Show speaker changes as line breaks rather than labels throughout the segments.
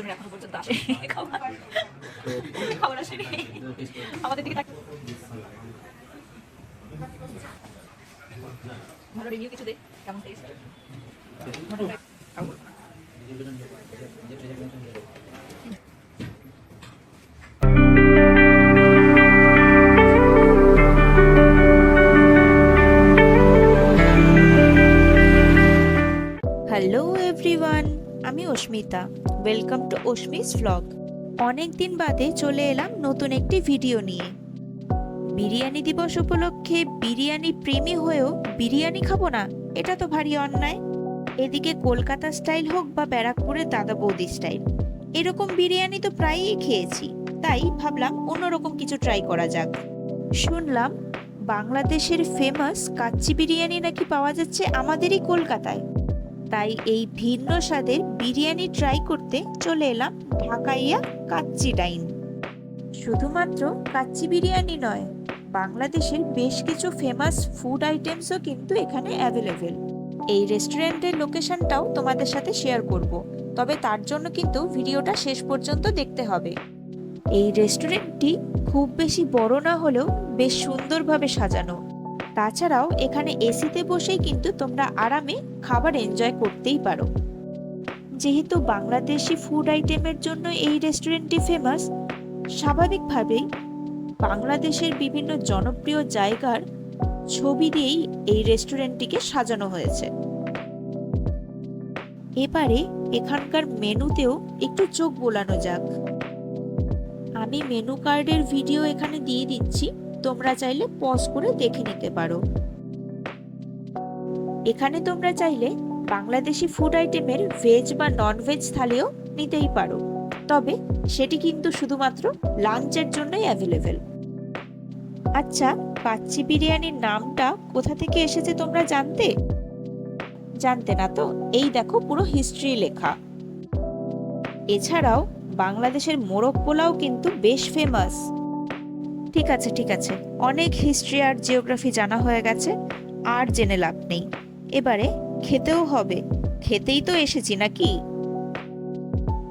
দুজনের এখনো পর্যন্ত আসে খাবার খাবার আসেনি আমাদের দিকে ভালো রিভিউ কিছু দে কেমন টেস্ট
হ্যালো এভরিওয়ান, আমি Asmita. Welcome to Asmi's vlog. অনেক দিন বাদে চলে এলাম নতুন একটি ভিডিও নিয়ে। বিরিয়ানি দিবস উপলক্ষে বিরিয়ানি প্রেমী হয়েও বিরিয়ানি খাবো না, এটা তো ভারী অন্যায়। এদিকে কলকাতা স্টাইল হোক বা ব্যারাকপুরের দাদা বৌদি স্টাইল, এরকম বিরিয়ানি তো প্রায়ই খেয়েছি, তাই ভাবলাম অন্যরকম কিছু ট্রাই করা যাক। শুনলাম বাংলাদেশের ফেমাস কাচ্চি বিরিয়ানি নাকি পাওয়া যাচ্ছে আমাদেরই কলকাতায়, তাই এই ভিন্ন স্বাদের বিরিয়ানি ট্রাই করতে চলে এলাম ঢাকাইয়া কাচ্চি ডাইন। শুধুমাত্র কাচ্চি বিরিয়ানি নয়, বাংলাদেশের বেশ কিছু ফেমাস ফুড আইটেমসও কিন্তু এখানে অ্যাভেলেবেল। এই রেস্টুরেন্টের লোকেশনটাও তোমাদের সাথে শেয়ার করব, তবে তার জন্য কিন্তু ভিডিওটা শেষ পর্যন্ত দেখতে হবে। এই রেস্টুরেন্টটি খুব বেশি বড় না হলেও বেশ সুন্দরভাবে সাজানো। তাছাড়াও এখানে এসিতে বসেই কিন্তু তোমরা আরামে খাবার এনজয় করতেই পারো। যেহেতু বাংলাদেশি ফুড আইটেমের জন্য এই রেস্টুরেন্টটি ফেমাস, স্বাভাবিকভাবেই বাংলাদেশের বিভিন্ন জনপ্রিয় জায়গার ছবি দিয়েই এই রেস্টুরেন্টটিকে সাজানো হয়েছে। এবারে এখানকার মেনুতেও একটু চোখ বোলানো যাক। আমি মেনু কার্ডের ভিডিও এখানে দিয়ে দিচ্ছি, তোমরা চাইলে পজ করে দেখে নিতে পারো। এখানে তোমরা চাইলে বাংলাদেশি ফুড আইটেমের ভেজ বা নন ভেজ থালিও নিতেই পারো, তবে সেটি কিন্তু শুধুমাত্র লাঞ্চের জন্যই অ্যাভেলেবেল। আচ্ছা, কাচ্চি বিরিয়ানির নামটা কোথা থেকে এসেছে তোমরা জানতে না তো? এই দেখো পুরো হিস্ট্রি লেখা। এছাড়াও বাংলাদেশের মোরগ পোলাও কিন্তু বেশ ফেমাস। ঠিক আছে, অনেক হিস্ট্রি আর জিওগ্রাফি জানা হয়ে গেছে, আর জেনে লাভ নেই। এবারে খেতেও হবে, খেতেই তো এসেছি নাকি।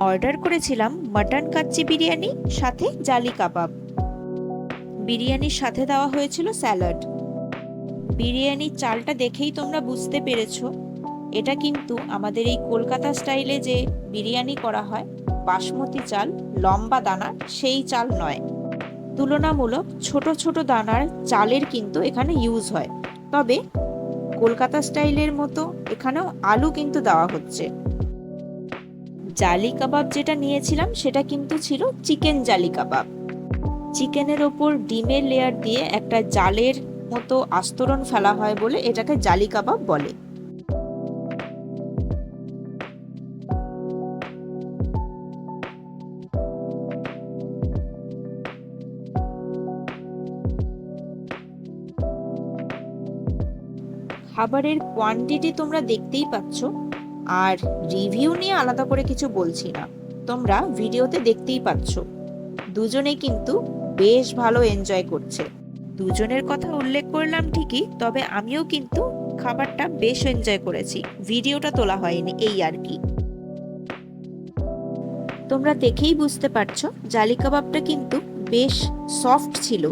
অর্ডার করেছিলাম মাটন কাচ্চি বিরিয়ানি সাথে জালি কাবাব। বিরিয়ানির সাথে দেওয়া হয়েছিল স্যালাড। বিরিয়ানির চালটা দেখেই তোমরা বুঝতে পেরেছো, এটা কিন্তু আমাদের এই কলকাতা স্টাইলে যে বিরিয়ানি করা হয় বাসমতি চাল, লম্বা দানার সেই চাল নয়। তুলনামূলক ছোট ছোট দানার চালের কিন্তু এখানে ইউজ হয়, তবে কলকাতা স্টাইলের মতো এখানেও আলু কিন্তু দেওয়া হচ্ছে। জালি কাবাব যেটা নিয়েছিলাম সেটা কিন্তু ছিল চিকেন জালি কাবাব। চিকেনের ওপর ডিমের লেয়ার দিয়ে একটা জালের মতো আস্তরণ ফেলা হয় বলে এটাকে জালি কাবাব বলে। খাবারের কোয়ান্টিটি তোমরা দেখতেই পাচ্ছ, আর রিভিউ নিয়ে আলাদা করে কিছু বলছি না, তোমরা ভিডিওতে দেখতেই পাচ্ছ। দুজনেই কিন্তু বেশ ভালো এনজয় করছে। দুজনের কথা উল্লেখ করলাম ঠিকই, তবে আমিও কিন্তু খাবারটা বেশ এনজয় করেছি, ভিডিওটা তোলা হয়নি এই আর কি। তোমরা দেখেই বুঝতে পারছো জালি কাবাবটা কিন্তু বেশ সফট ছিল।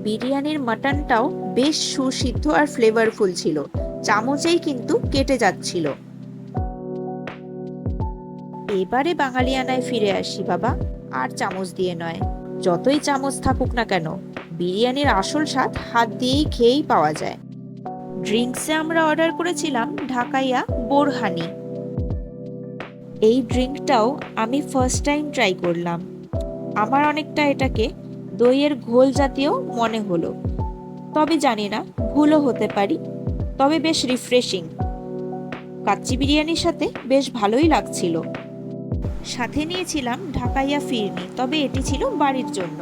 বিরিয়ানির মাটনটাও বেশ সুসিদ্ধ আর ফ্লেভারফুল ছিল, চামচেই কিন্তু কেটে যাচ্ছিল। এবারে বাঙালিয়ানায় ফিরে আসি বাবা, আর চামচ দিয়ে নয়। যতই চামচ থাকুক না কেন, বিরিয়ানির আসল স্বাদ হাত দিয়েই খেয়েই পাওয়া যায়। ড্রিঙ্কসে আমরা অর্ডার করেছিলাম ঢাকাইয়া বোরহানি। এই ড্রিঙ্কটাও আমি ফার্স্ট টাইম ট্রাই করলাম। আমার অনেকটা এটাকে দইয়ের ঘোল জাতীয় মনে হলো, তবে জানি না, ভুলও হতে পারি। তবে বেশ রিফ্রেশিং, কাচ্চি বিরিয়ানির সাথে বেশ ভালোই লাগছিল। সাথে নিয়েছিলাম ঢাকাইয়া ফিরনি, তবে এটি ছিল বাড়ির জন্য।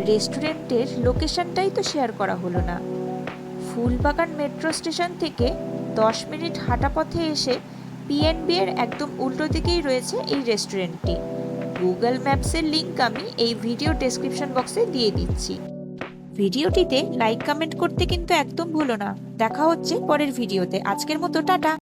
রেস্টুরেন্টের লোকেশনটাই তো শেয়ার করা হলো না। ফুলবাগান মেট্রো স্টেশন থেকে 10 মিনিট হাঁটা পথে এসে পিএনবি এর একদম উল্টো দিকেই রয়েছে এই রেস্টুরেন্টটি। গুগল ম্যাপসের লিংক আমি এই ভিডিও ডেসক্রিপশন বক্সে দিয়ে দিচ্ছি। ভিডিওটিতে লাইক কমেন্ট করতে কিন্তু একদম ভুলো না। দেখা হচ্ছে পরের ভিডিওতে। আজকের মতো টাটা।